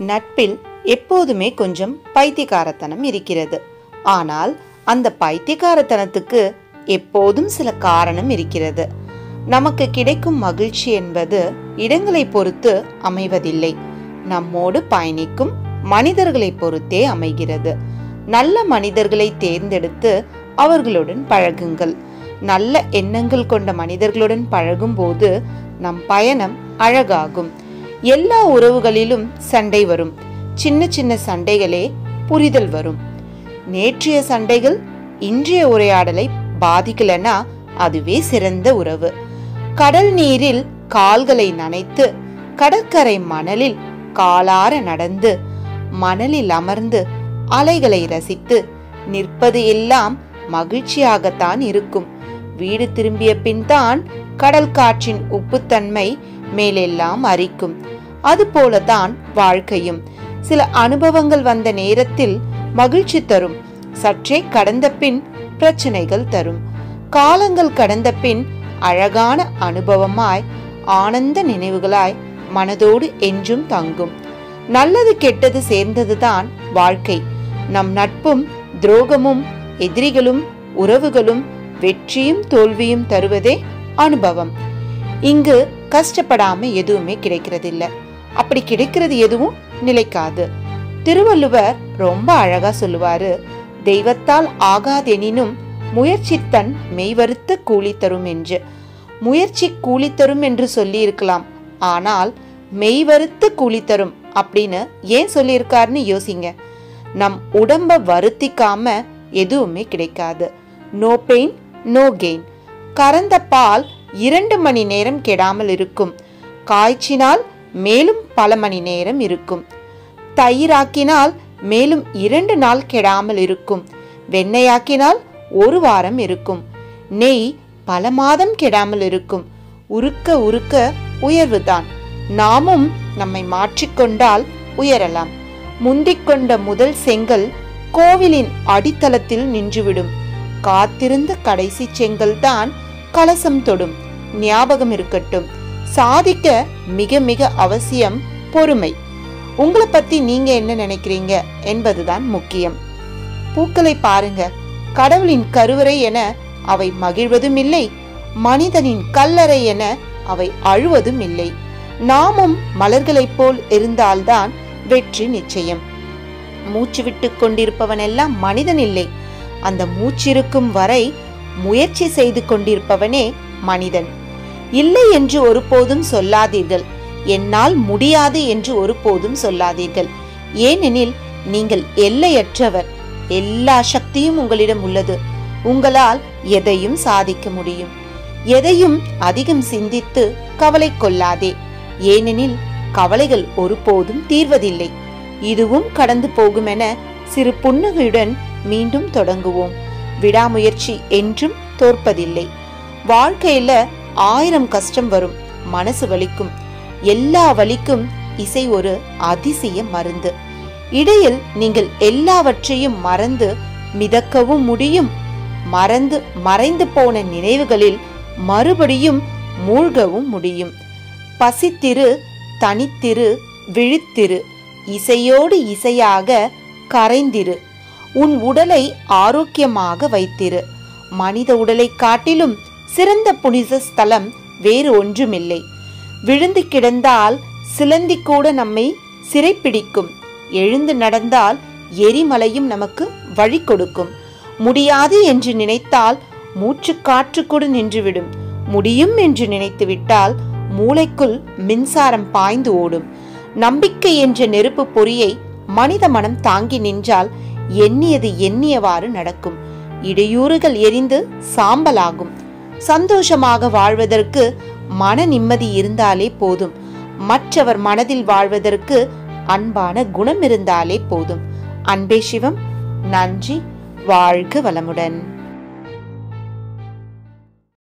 நட்பில் எப்போதுமே கொஞ்சம் பைத்தியக்காரத்தனம் இருக்கிறது. ஆனால் அந்த பைத்தியக்காரத்தனத்துக்கு எப்போதும் சில காரணம் இருக்கிறது. நமக்கு கிடைக்கும் மகிழ்ச்சி என்பது இடங்களை பொறுத்து அமைவதில்லை, நம்மோடு பயணிக்கும் மனிதர்களை பொறுத்தே அமைகிறது. நல்ல மனிதர்களை தேர்ந்தெடுத்து அவர்களுடன் பழகுங்கள். நல்ல எண்ணங்கள் கொண்ட மனிதர்களுடன் பழகும் போது நம் பயணம் அழகாகும். எல்லா உறவுகளிலும் சண்டை வரும். சின்ன சின்ன சண்டைகளே புரிதல் வரும். நேற்றைய சண்டைகள் இன்றைய உரையாடலை பாதிக்கலனா அதுவே சிறந்த உறவு. கடல் நீரில் கால்களை நனைத்து கடற்கரை மணலில் காலார நடந்து மணலில் அமர்ந்து அலைகளை ரசித்து நிற்பது எல்லாம் மகிழ்ச்சியாகத்தான் இருக்கும். வீடு திரும்பிய பின் தான் கடல் காற்றின் உப்புத்தன்மை மேலெல்லாம் அரிக்கும். அதுபோலதான் வாழ்க்கையும். சில அனுபவங்கள் வந்த நேரத்தில் மகிழ்ச்சி தரும், சற்றே கடந்த பின் பிரச்சனைகள் தரும். காலங்கள் கடந்த பின் அழகான அனுபவமாய் ஆனந்த நினைவுகளாய் மனதோடு என்றும் தங்கும். நல்லது கெட்டது சேர்ந்ததுதான் வாழ்க்கை. நம் நட்பும் துரோகமும் எதிரிகளும் உறவுகளும் வெற்றியும் தோல்வியும் தருவதே அனுபவம். இங்கு கஷ்டப்படாம எதுவுமே கிடைக்கிறதில்ல. அப்படி கிடைக்கிறது எதுவும் நிலைக்காது. திருவள்ளுவர் ரொம்ப அழகா சொல்லுவாரு, தெய்வத்தால் ஆகாதெனினும் முயற்சி தன் மெய்வருத்த கூலி தரும் என்று. முயற்சி கூலி தரும் என்று சொல்லி இருக்கலாம், ஆனால் மெய்வருத்த கூலி தரும் அப்படின்னு ஏன் சொல்லியிருக்காருன்னு யோசிங்க. நம் உடம்ப வருத்திக்காம எதுவுமே கிடைக்காது. No pain no gain. கறந்த பால் 2 மணி நேரம் கெடாமல் இருக்கும். காய்ச்சினால் மேலும் பல மணி நேரம் இருக்கும். தயிராக்கினால் மேலும் 2 நாள் கெடாமல் இருக்கும். வெண்ணெயாக்கினால் 1 வாரம் இருக்கும். நெய் பல மாதம் கெடாமல் இருக்கும். உருக்க உருக்க உயர்வுதான். நாமும் நம்மை மாற்றிக்கொண்டால் உயரலாம். முந்திக்கொண்ட முதல் செங்கல் கோவிலின் அடித்தளத்தில் நின்றுவிடும். காத்திருந்த கடைசி செங்கல் தான் கலசம் தொடும். ஞாபகம் இருக்கட்டும், சாதிக்க மிக மிக அவசியம் பொறுமை. உங்களை பத்தி நீங்க என்ன நினைக்கிறீங்க என்பதுதான் முக்கியம். பூக்களை பாருங்க, கடவுளின் கருவறை என அவை மகிழ்வதும் இல்லை, மனிதனின் கல்லறை என அவை அழுவதும் இல்லை. நாமும் மலர்களைப் போல் இருந்தால்தான் வெற்றி நிச்சயம். மூச்சு விட்டு கொண்டிருப்பவன் எல்லாம் மனிதன் இல்லை. அந்த மூச்சிருக்கும் வரை முயற்சி செய்து கொண்டிருப்பவனே மனிதன். இல்லை என்று ஒருபோதும் சொல்லாதீர்கள். என்னால் முடியாது என்று ஒருபோதும் சொல்லாதீர்கள். ஏனெனில் நீங்கள் எல்லையற்றவர். எல்லா சக்தியும் உங்களிடம் உள்ளது. உங்களால் எதையும் சாதிக்க முடியும். எதையும் அதிகம் சிந்தித்து கவலை கொள்ளாதே. ஏனெனில் கவலைகள் ஒருபோதும் தீர்வதில்லை. இதுவும் கடந்து போகும் என சிறு புன்னகையுடன் மீண்டும் தொடங்குவோம். விடாமுயற்சி என்றும் தோற்பதில்லை. வாழ்க்கையில 1000 கஷ்டம் வரும், மனசு வலிக்கும். எல்லா வலிக்கும் இசை ஒரு அதிசய மருந்து. இடையில் நீங்கள் எல்லாவற்றையும் மறந்து மிதக்கவும் முடியும். மறந்து மறைந்து போன நினைவுகளில் மறுபடியும் மூழ்கவும் முடியும். பசித்திரு, தனித்திரு, விழித்திரு, இசையோடு இசையாக கரைந்திரு. உன் உடலை ஆரோக்கியமாக வைத்திரு. மனித உடலை காட்டிலும் சிறந்த புனித ஸ்தலம் வேறு ஒன்றுமில்லை. விழுந்து கிடந்தால் சிலந்தி கூட நம்மை சிறைப்பிடிக்கும். எழுந்து நடந்தால் எரிமலையும் நமக்கு வழி கொடுக்கும். முடியாது என்று நினைத்தால் மூச்சு காற்று கூட நின்றுவிடும். முடியும் என்று நினைத்து விட்டால் மூளைக்குள் மின்சாரம் பாய்ந்து ஓடும். நம்பிக்கை என்ற நெருப்பு பொறியை மனித மனம் தாங்கி நின்றால் எண்ணியது எண்ணியவாறு நடக்கும். இடையூறுகள் எரிந்து சாம்பலாகும். சந்தோஷமாக வாழ்வதற்கு மன நிம்மதி இருந்தாலே போதும். மற்றவர் மனதில் வாழ்வதற்கு அன்பான குணம் இருந்தாலே போதும். அன்பே சிவம். நன்றி. வாழ்க வளமுடன்.